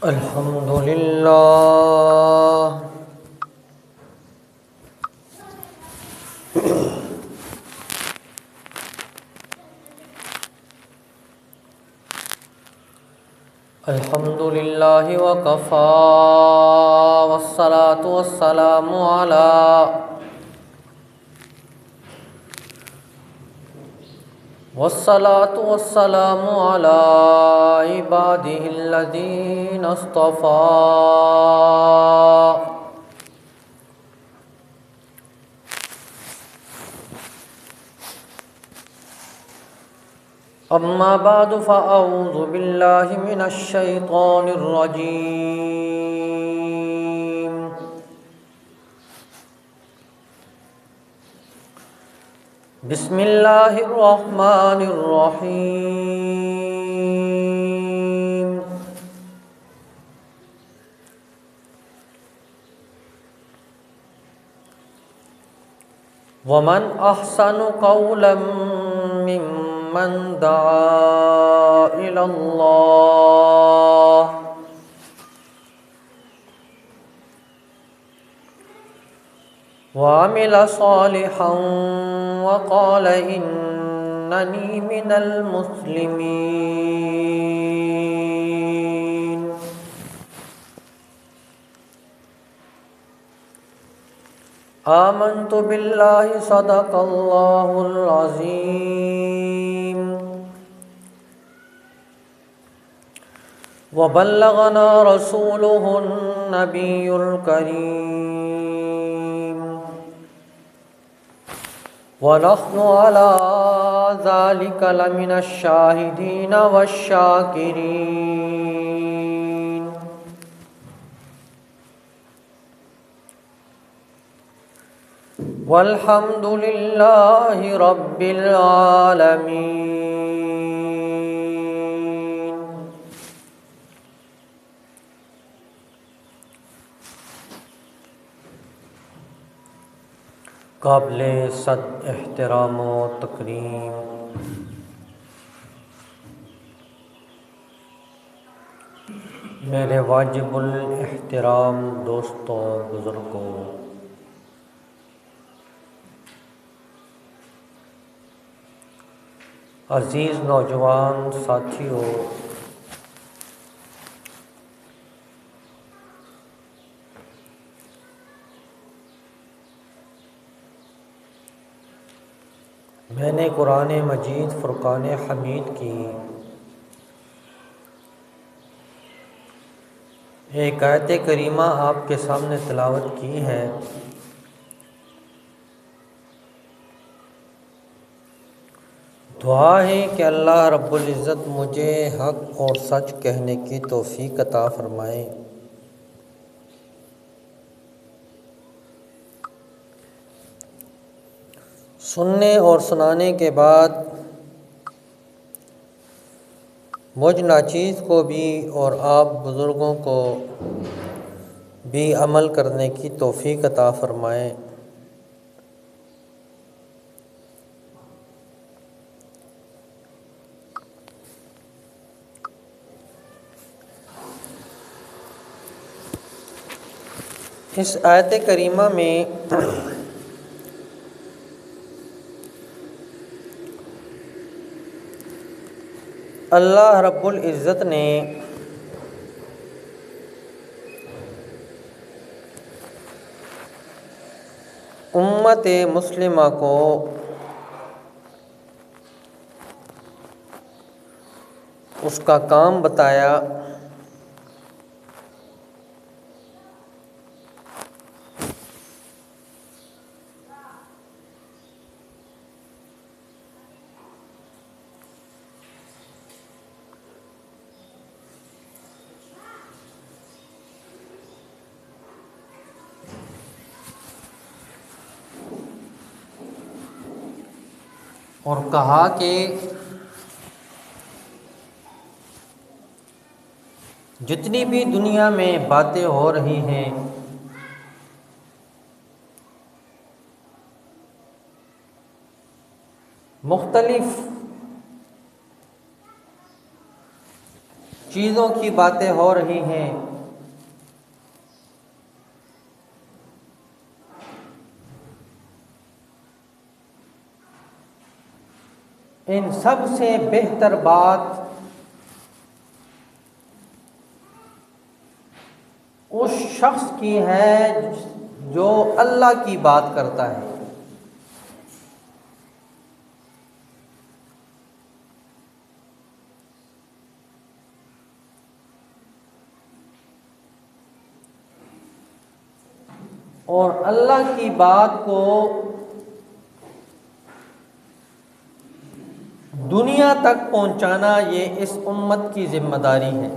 الحمد لله الحمد لله وكفى والصلاة والسلام على عباده الذين اصطفى. أما بعد فأعوذ بالله من الشيطان الرجيم. بسم الله الرحمن الرحيم. ومن أحسن قولا ممن دعا إلى الله وعمل صالحا وقال إنني من المسلمين. آمنت بالله صدق الله العظيم وبلغنا رسوله النبي الكريم ونحن على ذلك لمن الشاهدين والشاكرين. والحمد لله رب العالمين. قابل صد احترام و تکریم میرے واجب الاحترام دوستوں، بزرگوں، عزیز نوجوان ساتھیوں، میں نے قرآن مجید فرقان حمید کی ایک آیت کریمہ آپ کے سامنے تلاوت کی ہے۔ دعا ہے کہ اللہ رب العزت مجھے حق اور سچ کہنے کی توفیق عطا فرمائے۔ سننے اور سنانے کے بعد مجھ ناچیز کو بھی اور آپ بزرگوں کو بھی عمل کرنے کی توفیق عطا فرمائے۔ اس آیت کریمہ میں اللہ رب العزت نے امت مسلمہ کو اس کا کام بتایا، اور کہا کہ جتنی بھی دنیا میں باتیں ہو رہی ہیں مختلف چیزوں کی باتیں ہو رہی ہیں، ان سب سے بہتر بات اس شخص کی ہے جو اللہ کی بات کرتا ہے۔ اور اللہ کی بات کو دنیا تک پہنچانا یہ اس امت کی ذمہ داری ہے۔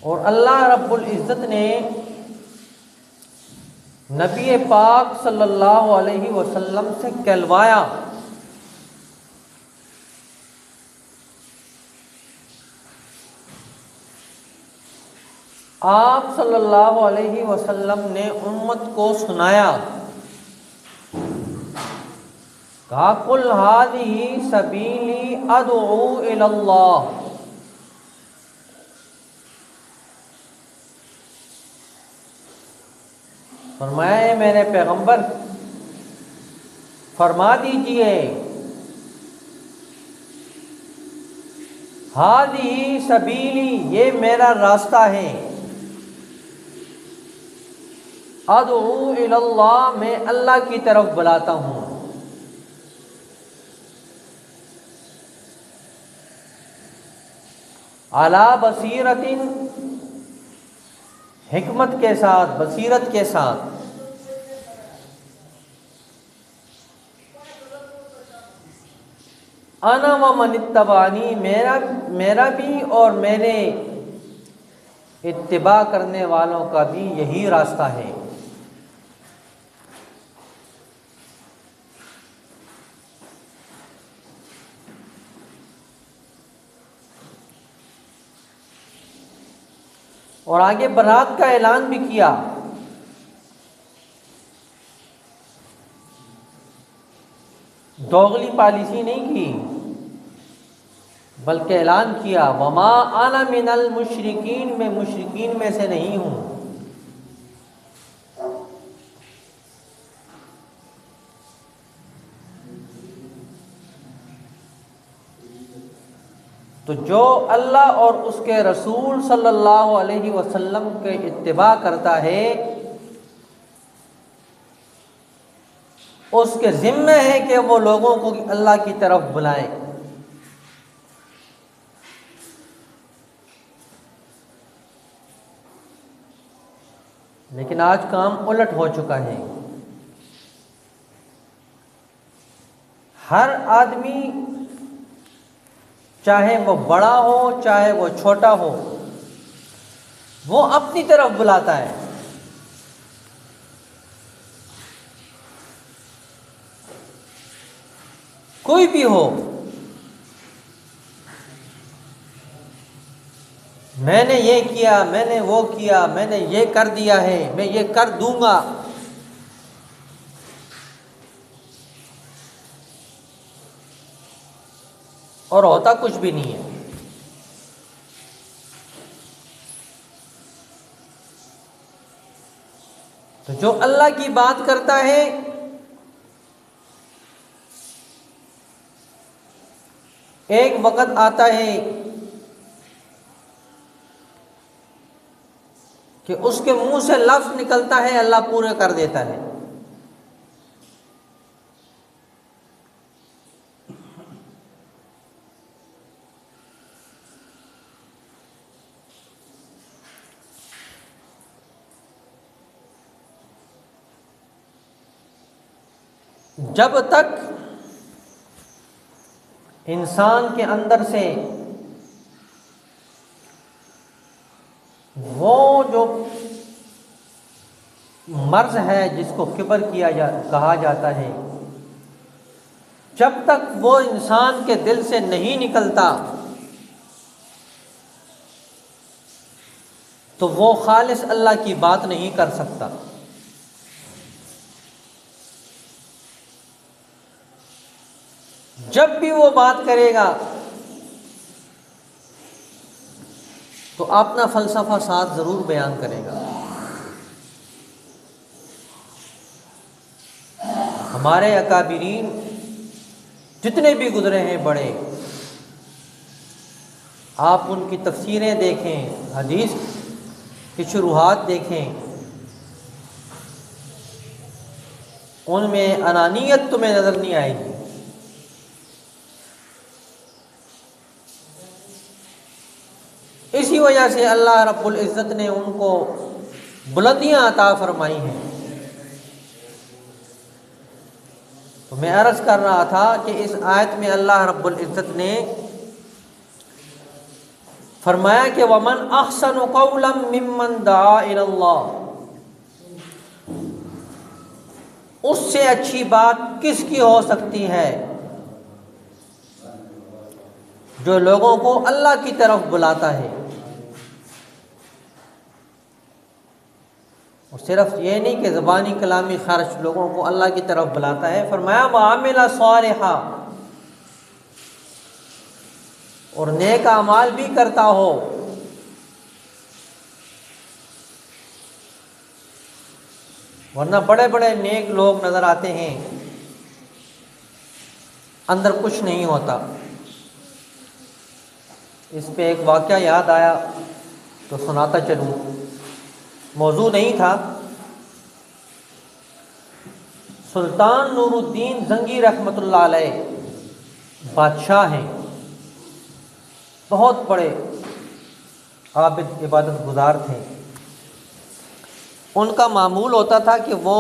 اور اللہ رب العزت نے نبی پاک صلی اللہ علیہ وسلم سے کہلوایا، آپ صلی اللہ علیہ وسلم نے امت کو سنایا، کہا قل ھذہ سبیلی ادعو الی اللہ، فرمایا اے میرے پیغمبر فرما دیجئے ھذہ سبیلی، یہ میرا راستہ ہے، ادعو الی اللہ، میں اللہ کی طرف بلاتا ہوں، علی بصیرۃ، حکمت کے ساتھ، بصیرت کے ساتھ، انا ومن اتبعنی، میرا بھی اور میرے اتباع کرنے والوں کا بھی یہی راستہ ہے۔ اور آگے برات کا اعلان بھی کیا، دوغلی پالیسی نہیں کی بلکہ اعلان کیا، وما انا من المشرکین، میں مشرکین میں سے نہیں ہوں۔ تو جو اللہ اور اس کے رسول صلی اللہ علیہ وسلم کے اتباع کرتا ہے اس کے ذمہ ہے کہ وہ لوگوں کو اللہ کی طرف بلائے۔ لیکن آج کام الٹ ہو چکا ہے، ہر آدمی چاہے وہ بڑا ہو چاہے وہ چھوٹا ہو وہ اپنی طرف بلاتا ہے۔ کوئی بھی ہو، میں نے یہ کیا، میں نے وہ کیا، میں نے یہ کر دیا ہے، میں یہ کر دوں گا، اور ہوتا کچھ بھی نہیں ہے۔ تو جو اللہ کی بات کرتا ہے ایک وقت آتا ہے کہ اس کے منہ سے لفظ نکلتا ہے اللہ پورا کر دیتا ہے۔ جب تک انسان کے اندر سے وہ جو مرض ہے جس کو کبر کہا جاتا ہے، جب تک وہ انسان کے دل سے نہیں نکلتا تو وہ خالص اللہ کی بات نہیں کر سکتا۔ جب بھی وہ بات کرے گا تو اپنا فلسفہ ساتھ ضرور بیان کرے گا۔ ہمارے اکابرین جتنے بھی گزرے ہیں بڑے، آپ ان کی تفسیریں دیکھیں، حدیث کی شروحات دیکھیں، ان میں انانیت تمہیں نظر نہیں آئے گی۔ اسی وجہ سے اللہ رب العزت نے ان کو بلندیاں عطا فرمائی ہیں۔ تو میں عرض کر رہا تھا کہ اس آیت میں اللہ رب العزت نے فرمایا کہ وَمَنْ أَحْسَنُ قَوْلًا مِّمَّنْ دَعَا إِلَى اللَّهِ، اس سے اچھی بات کس کی ہو سکتی ہے جو لوگوں کو اللہ کی طرف بلاتا ہے۔ اور صرف یہ نہیں کہ زبانی کلامی خرچ لوگوں کو اللہ کی طرف بلاتا ہے، فرمایا وَعَمِلَ صَالِحًا، اور نیک اعمال بھی کرتا ہو۔ ورنہ بڑے بڑے نیک لوگ نظر آتے ہیں، اندر کچھ نہیں ہوتا۔ اس پہ ایک واقعہ یاد آیا تو سناتا چلوں، موضوع نہیں تھا۔ سلطان نور الدین زنگی رحمۃ اللہ علیہ بادشاہ ہیں، بہت بڑے عابد عبادت گزار تھے۔ ان کا معمول ہوتا تھا کہ وہ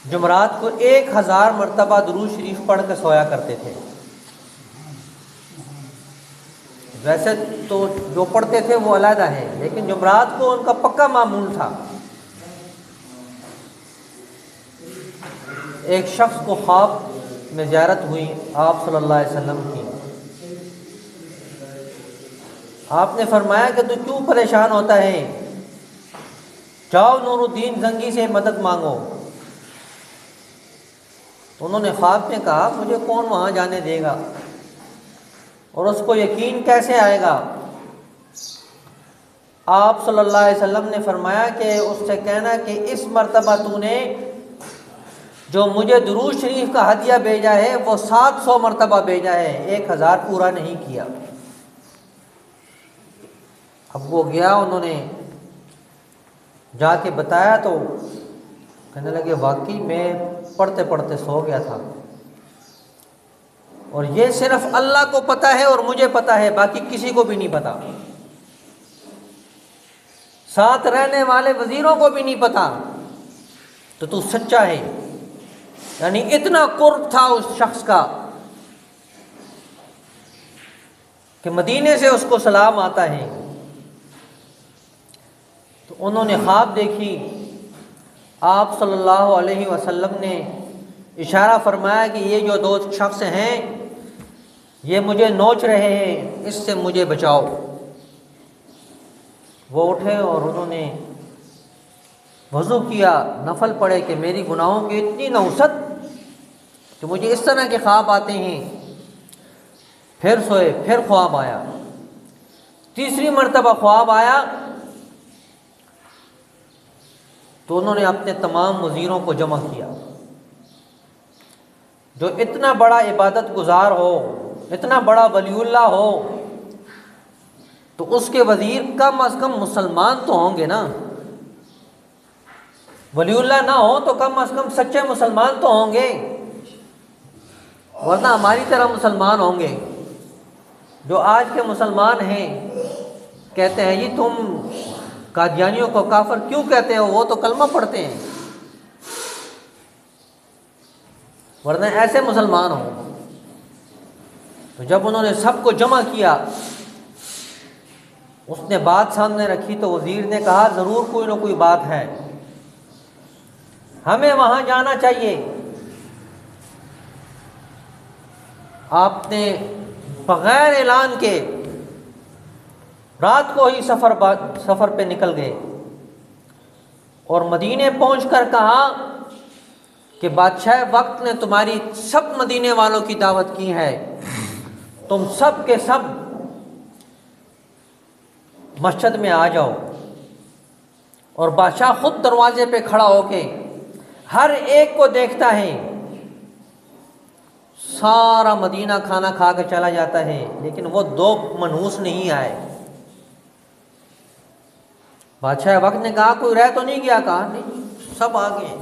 جمعرات کو 1000 مرتبہ درود شریف پڑھ کے سویا کرتے تھے۔ ویسے تو جو پڑھتے تھے وہ علیحدہ ہے، لیکن جمعرات کو ان کا پکا معمول تھا۔ ایک شخص کو خواب میں زیارت ہوئی آپ صلی اللہ علیہ وسلم کی۔ آپ نے فرمایا کہ تو کیوں پریشان ہوتا ہے، جاؤ نور الدین زنگی سے مدد مانگو۔ تو انہوں نے خواب میں کہا مجھے کون وہاں جانے دے گا، اور اس کو یقین کیسے آئے گا؟ آپ صلی اللہ علیہ وسلم نے فرمایا کہ اس سے کہنا کہ اس مرتبہ تو نے جو مجھے درود شریف کا ہدیہ بھیجا ہے وہ 700 مرتبہ بھیجا ہے، 1000 پورا نہیں کیا۔ اب وہ گیا، انہوں نے جا کے بتایا تو کہنے لگے واقعی میں پڑھتے پڑھتے سو گیا تھا، اور یہ صرف اللہ کو پتہ ہے اور مجھے پتہ ہے، باقی کسی کو بھی نہیں پتہ، ساتھ رہنے والے وزیروں کو بھی نہیں پتہ۔ تو سچا ہے، یعنی اتنا قرب تھا اس شخص کا کہ مدینے سے اس کو سلام آتا ہے۔ تو انہوں نے خواب دیکھی، آپ صلی اللہ علیہ وسلم نے اشارہ فرمایا کہ یہ جو 2 شخص ہیں یہ مجھے نوچ رہے ہیں، اس سے مجھے بچاؤ۔ وہ اٹھے اور انہوں نے وضو کیا، نفل پڑھے کہ میری گناہوں کی اتنی نحوست کہ مجھے اس طرح کے خواب آتے ہیں۔ پھر سوئے، پھر خواب آیا، تیسری مرتبہ خواب آیا تو انہوں نے اپنے تمام وزیروں کو جمع کیا۔ جو اتنا بڑا عبادت گزار ہو، اتنا بڑا ولی اللہ ہو، تو اس کے وزیر کم از کم مسلمان تو ہوں گے نا، ولی اللہ نہ ہو تو کم از کم سچے مسلمان تو ہوں گے، ورنہ ہماری طرح مسلمان ہوں گے۔ جو آج کے مسلمان ہیں کہتے ہیں جی تم قادیانیوں کو کافر کیوں کہتے ہو، وہ تو کلمہ پڑھتے ہیں، ورنہ ایسے مسلمان ہوں۔ تو جب انہوں نے سب کو جمع کیا، اس نے بات سامنے رکھی تو وزیر نے کہا ضرور کوئی نہ کوئی بات ہے، ہمیں وہاں جانا چاہیے۔ آپ نے بغیر اعلان کے رات کو ہی سفر پہ نکل گئے اور مدینے پہنچ کر کہا کہ بادشاہ وقت نے تمہاری سب مدینے والوں کی دعوت کی ہے، تم سب کے سب مسجد میں آ جاؤ۔ اور بادشاہ خود دروازے پہ کھڑا ہو کے ہر ایک کو دیکھتا ہے، سارا مدینہ کھانا کھا کے چلا جاتا ہے، لیکن وہ دو منحوس نہیں آئے۔ بادشاہ وقت نے کہا کوئی رہ تو نہیں گیا؟ کہا نہیں، سب آ گئے۔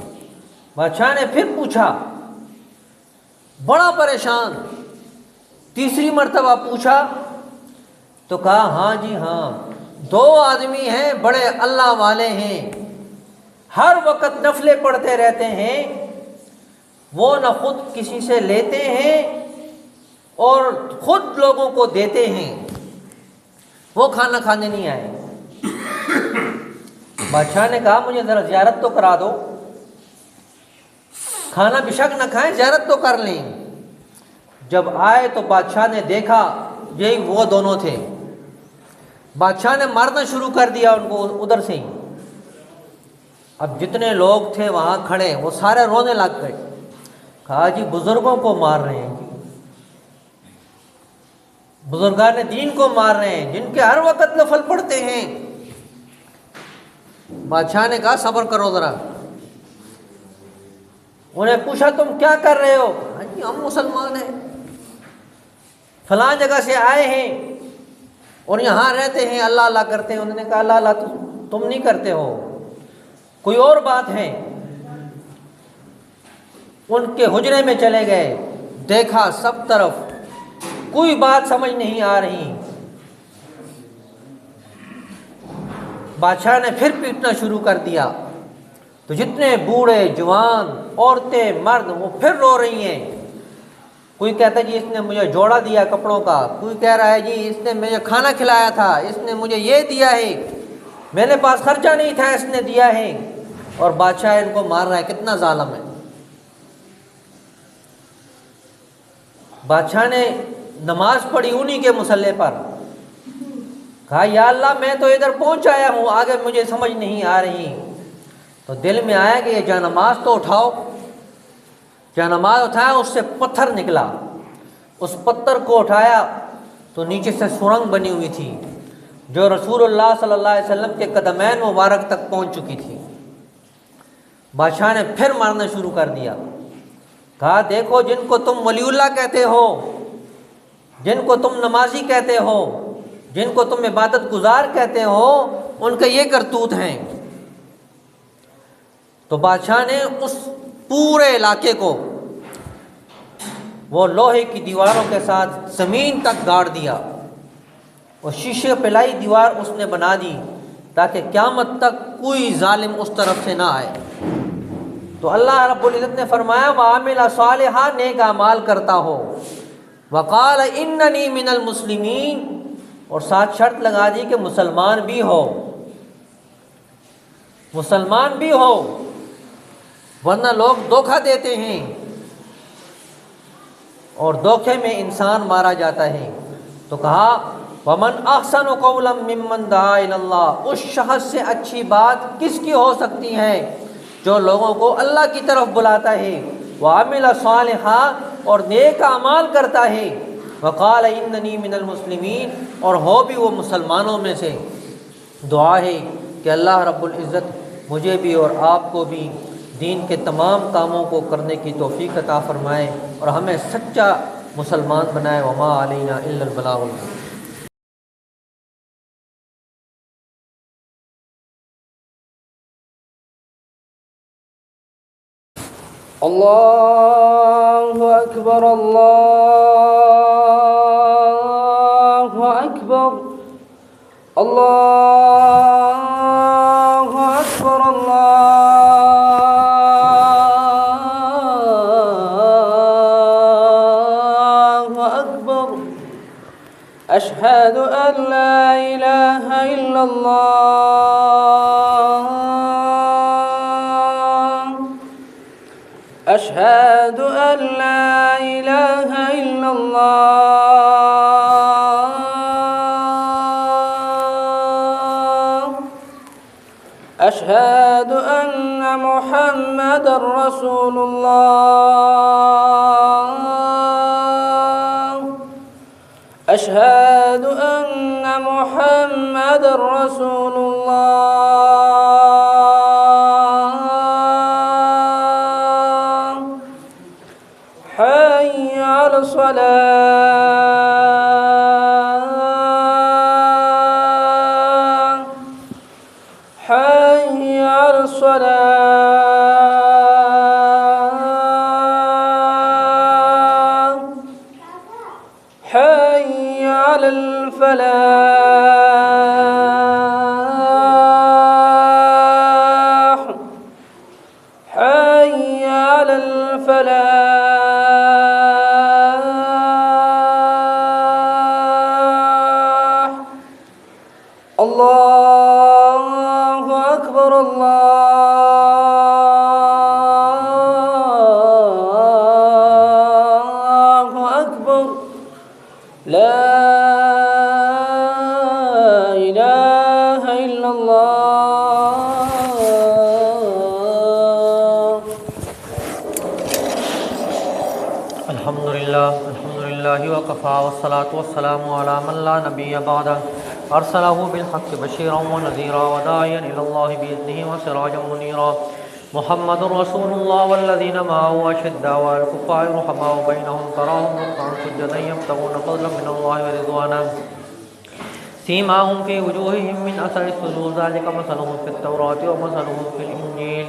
بادشاہ نے پھر پوچھا، بڑا پریشان، تیسری مرتبہ پوچھا تو کہا ہاں جی ہاں، دو آدمی ہیں بڑے اللہ والے ہیں، ہر وقت نفلیں پڑھتے رہتے ہیں، وہ نہ خود کسی سے لیتے ہیں اور خود لوگوں کو دیتے ہیں، وہ کھانا کھانے نہیں آئے۔ بادشاہ نے کہا مجھے ذرا زیارت تو کرا دو، کھانا بشک نہ کھائیں، زیارت تو کر لیں۔ جب آئے تو بادشاہ نے دیکھا یہی وہ دونوں تھے۔ بادشاہ نے مارنا شروع کر دیا ان کو ادھر سے ہی۔ اب جتنے لوگ تھے وہاں کھڑے وہ سارے رونے لگ گئے، کہا جی بزرگوں کو مار رہے ہیں، بزرگان دین کو مار رہے ہیں جن کے ہر وقت نفل پڑھتے ہیں۔ بادشاہ نے کہا صبر کرو ذرا۔ انہیں پوچھا تم کیا کر رہے ہو؟ ہاں جی ہم مسلمان ہیں، فلاں جگہ سے آئے ہیں اور یہاں رہتے ہیں، اللہ اللہ کرتے ہیں۔ انہوں نے کہا اللہ اللہ تم نہیں کرتے ہو، کوئی اور بات ہے۔ ان کے حجرے میں چلے گئے، دیکھا سب طرف کوئی بات سمجھ نہیں آ رہی۔ بادشاہ نے پھر پیٹنا شروع کر دیا تو جتنے بوڑھے جوان عورتیں مرد وہ پھر رو رہی ہیں۔ کوئی کہتا ہے جی اس نے مجھے جوڑا دیا کپڑوں کا، کوئی کہہ رہا ہے جی اس نے مجھے کھانا کھلایا تھا، اس نے مجھے یہ دیا ہے، میرے پاس خرچہ نہیں تھا اس نے دیا ہے، اور بادشاہ ان کو مار رہا ہے۔ کتنا ظالم ہے۔ بادشاہ نے نماز پڑھی انہی کے مصلی پر، کہا یا اللہ میں تو ادھر پہنچ آیا ہوں، آگے مجھے سمجھ نہیں آ رہی۔ تو دل میں آیا کہ یہ جانماز تو اٹھاؤ۔ جانماز اٹھایا، اس سے پتھر نکلا، اس پتھر کو اٹھایا تو نیچے سے سرنگ بنی ہوئی تھی جو رسول اللہ صلی اللہ علیہ وسلم کے قدمین مبارک تک پہنچ چکی تھی۔ بادشاہ نے پھر مارنا شروع کر دیا، کہا دیکھو جن کو تم ولی اللہ کہتے ہو، جن کو تم نمازی کہتے ہو، جن کو تم عبادت گزار کہتے ہو، ان کے یہ کرتوت ہیں۔ تو بادشاہ نے اس پورے علاقے کو وہ لوہے کی دیواروں کے ساتھ زمین تک گاڑ دیا، اور شیشے پلائی دیوار اس نے بنا دی تاکہ قیامت تک کوئی ظالم اس طرف سے نہ آئے۔ تو اللہ رب العزت نے فرمایا وَعَمِلَ صَالِحًا، نیک اعمال کرتا ہو، وَقَالَ إِنَّنِي مِنَ الْمُسْلِمِينَ، اور ساتھ شرط لگا دی کہ مسلمان بھی ہو، مسلمان بھی ہو، ورنہ لوگ دھوکہ دیتے ہیں اور دھوکے میں انسان مارا جاتا ہے۔ تو کہا وَمَنْ أَحْسَنُ قَوْلًا مِّمَّنْ دَعَا إِلَى اللَّهِ، اس شخص سے اچھی بات کس کی ہو سکتی ہے جو لوگوں کو اللہ کی طرف بلاتا ہے، وَعَمِلَ صَالِحًا، اور نیک اعمال کرتا ہے، وَقَالَ إِنَّنِي مِنَ الْمُسْلِمِينَ، اور ہو بھی وہ مسلمانوں میں سے۔ دعا ہے کہ اللہ رب العزت مجھے بھی اور آپ کو بھی دین کے تمام کاموں کو کرنے کی توفیق عطا فرمائے اور ہمیں سچا مسلمان بنائے۔ وما علینا الا البلاغ المبین۔ اللہ اکبر، اللہ اکبر، اللہ اکبر، اللہ اکبر، اشہد ان لا الہ الا اللہ، أشهد أن لا إله إلا الله أشهد أن محمد رسول الله أشهد أن محمد رسول الله حي على الصلاة حي على الصلاة حي على الفلاح حي على الفلاح الله أكبر الله أكبر لا إله إلا الله الحمد لله وكفى والصلاة والسلام على من لا نبي بعده أرسله بالحق بشيرا ونذيرا وداعيا إلى الله بإذنه وسراجا منيرا محمد رسول الله والذين معه أشداء على الكفار رحماء بينهم تراهم ركعا سجدا يبتغون فضلا من الله ورضوانا سيماهم في وجوههم من أثر السجود ذلك مثلهم في التوراة ومثلهم في الإنجيل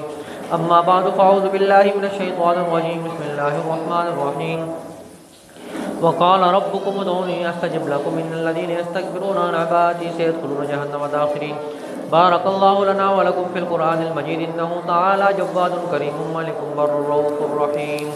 أما بعد فأعوذ بالله من الشيطان الرجيم بسم الله الرحمن الرحيم وقال ربكم ادعوني أستجب لكم إن الذين يستكبرون عن عبادتي سيدخلون جهنم داخرين بارك الله لنا ولكم في القرآن المجيد إنه تعالى جواد كريم ملك بر رؤوف رحيم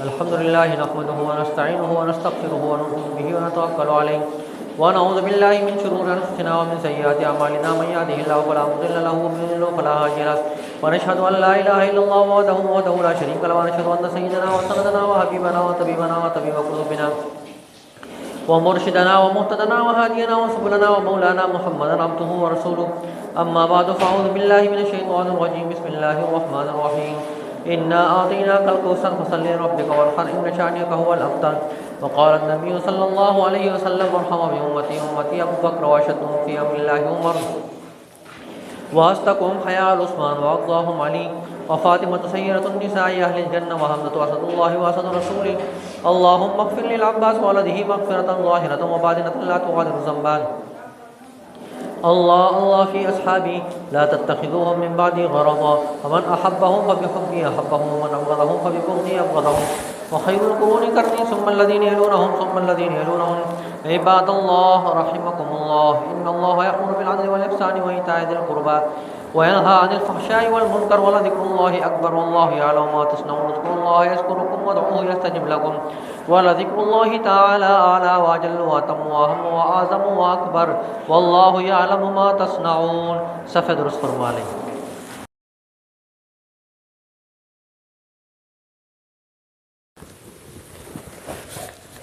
الحمد لله نحمده ونستعينه ونستغفره ونؤمن به ونتوكل عليه ونعوذ بالله من شرور أنفسنا ومن سيئات أعمالنا من يهده الله فلا مضل له ومن يضلل فلا هادي له ونشهد أن لا إله إلا الله وحده لا شريك له ونشهد أن سيدنا وسندنا وحبيبنا وطبيبنا وطبيب قلوبنا ومرشدنا ومهتدنا وهادينا وسبلنا ومولانا محمدا عبده ورسوله أما بعد فأعوذ بالله من الشيطان الرجيم بسم الله الرحمن الرحيم إنا أعطيناك الكوثر فصل لربك وارحم إن شانئك هو الأبتر وقال النبي صلى الله عليه وسلم ارحم بأمتي أبو بكر وأشدهم في أمر الله عمر وأصدقهم حياء عثمان وأقضاهم علي وفاطمة سيدة النساء أهل الجنة وحمزة أسد الله وأسد رسوله اللهم اغفر للعباس وولده مغفرة ظاهرة وباطنة لا تغادر ذنبا الله في أصحابي لا تتخذوهم من بعدي غرضا ومن أحبهم فبحبي أحبهم ومن أبغضهم فببغضي أبغضهم وخير القرون قرني ثم الذين يلونهم ثم الذين يلونهم عباد الله رحمكم الله إن الله يأمر بالعدل والإحسان وإيتاء ذي القربى وينهى عن الفحشاء والمنكر ولذكر الله أكبر والله يعلم ما تصنعون اذكروا الله يذكركم وادعوه يستجب لكم ولذكر الله تعالى أعلى وأجل وأتم وأهم وأعظم وأكبر والله يعلم ما تصنعون صفحہ درست فرما لیں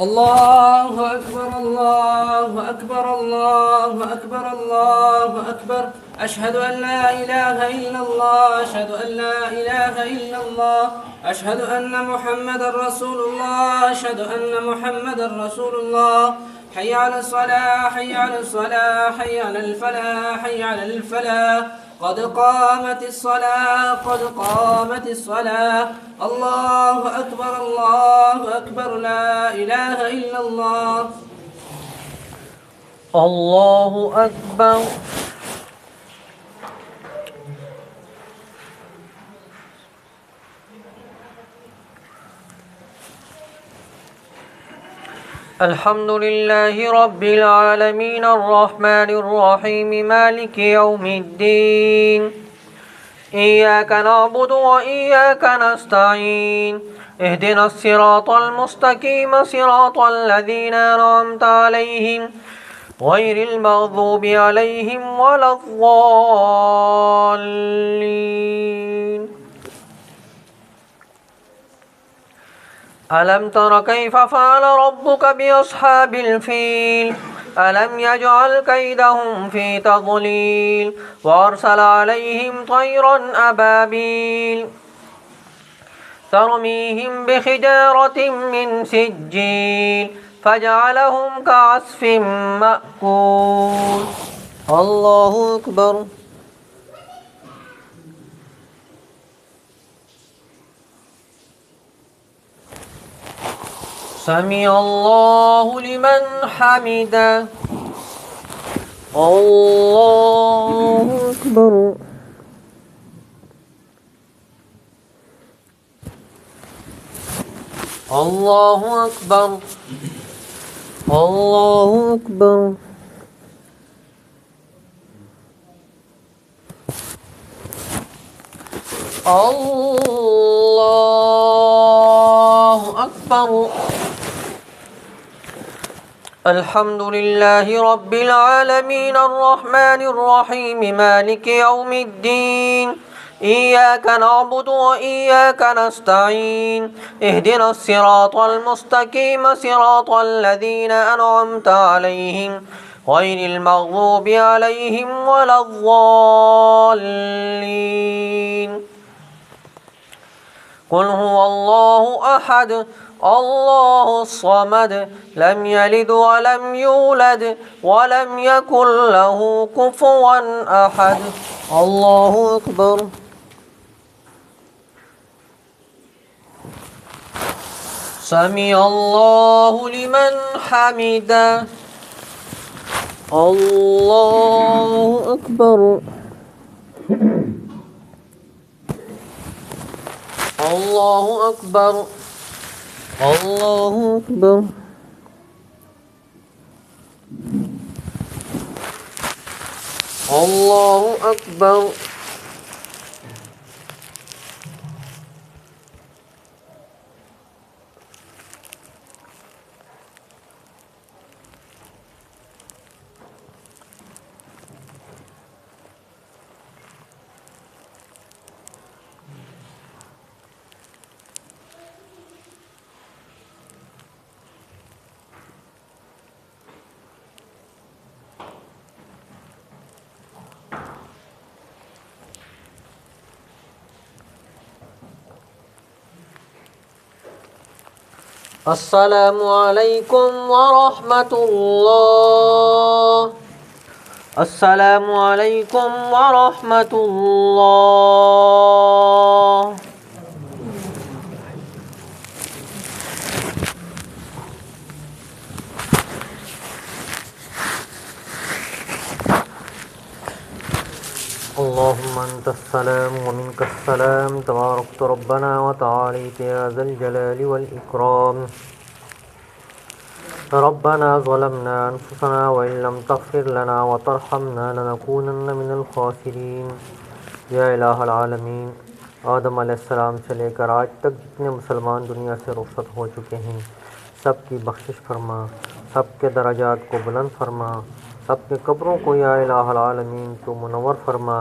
الله أكبر الله أكبر الله أكبر الله أكبر أشهد أن لا إله إلا الله أشهد أن لا إله إلا الله أشهد أن محمد رسول الله أشهد أن محمد رسول الله حي على الصلاة حي على الصلاة حي على الفلاح حي على الفلاح قد قامت الصلاة قد قامت الصلاة الله أكبر لا إله إلا الله الله أكبر الحمد لله رب العالمين الرحمن الرحيم مالك يوم الدين إياك نعبد وإياك نستعين اهدنا الصراط المستقيم صراط الذين أنعمت عليهم غير المغضوب عليهم ولا الضالين. ألم تر كيف فعل ربك بأصحاب الفيل ألم يجعل كيدهم في تضليل وأرسل عليهم طيرا أبابيل ترميهم بحجارة من سجيل فجعلهم كعصف مأكول. الله أكبر. سمع الله لمن حمده. الله أكبر. الله أكبر. الله أكبر. الله أكبر. الحمد لله رب العالمين الرحمن الرحيم مالك يوم الدين إياك نعبد وإياك نستعين اهدنا الصراط المستقيم صراط الذين أنعمت عليهم غير المغضوب عليهم ولا الضالين. قل هو الله أحد الله الصمد لم يلد ولم يولد ولم يكن له كفوا أحد. الله أكبر. سمع الله لمن حمده. الله أكبر. الله أكبر. الله أكبر. الله أكبر. السلام علیکم ورحمۃ اللہ. السلام علیکم ورحمۃ اللہ. اللهم انت السلام ومنك السلام تباركت ربنا وتعاليت يا ذا الجلال والإكرام. ربنا ظلمنا أنفسنا وإن لم تغفر لنا وترحمنا لنكونن من الخاسرين. یا الہ العالمین، آدم علیہ السلام سے لے کر آج تک جتنے مسلمان دنیا سے رخصت ہو چکے ہیں سب کی بخشش فرما، سب کے درجات کو بلند فرما، سب کے قبروں کو یا الہ العالمین تو منور فرما.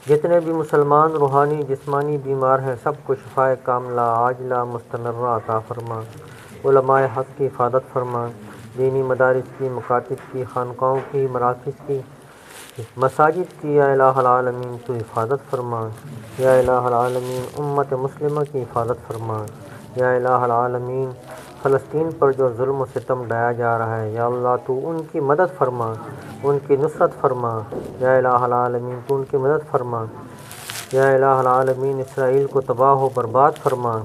جتنے بھی مسلمان روحانی جسمانی بیمار ہیں سب کو شفاء کاملہ عاجلہ مستمرہ عطا فرما. علماء حق کی حفاظت فرما، دینی مدارس کی، مکاتب کی، خانقاہوں کی، مراکز کی، مساجد کی یا الہ العالمین تو حفاظت فرما. یا الہ العالمین امت مسلمہ کی حفاظت فرما. یا الہ العالمین فلسطین پر جو ظلم و ستم ڈھایا جا رہا ہے یا اللہ تو ان کی مدد فرما، ان کی نصرت فرما. یا الہ العالمین تو ان کی مدد فرما. یا الہ العالمین اسرائیل کو تباہ و برباد فرما.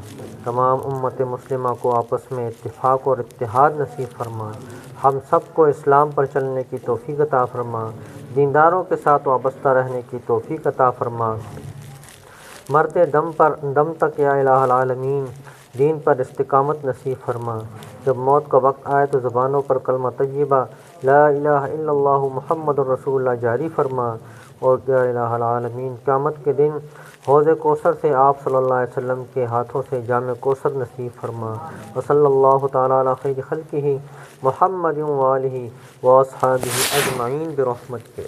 تمام امت مسلمہ کو آپس میں اتفاق اور اتحاد نصیب فرما. ہم سب کو اسلام پر چلنے کی توفیق عطا فرما، دینداروں کے ساتھ وابستہ رہنے کی توفیق عطا فرما. مرتے دم تک یا الہ العالمین دین پر استقامت نصیب فرما۔ جب موت کا وقت آئے تو زبانوں پر کلمہ طیبہ لا الہ الا اللہ محمد رسول اللہ جاری فرما، اور یا الہ العالمین قیامت کے دن حوض کوثر سے آپ صلی اللہ علیہ وسلم کے ہاتھوں سے جام کوثر نصیب فرما۔ وصلی اللہ تعالیٰ علی خیر خلقہ محمد و آلہ و اصحابہ اجمعین برحمتک۔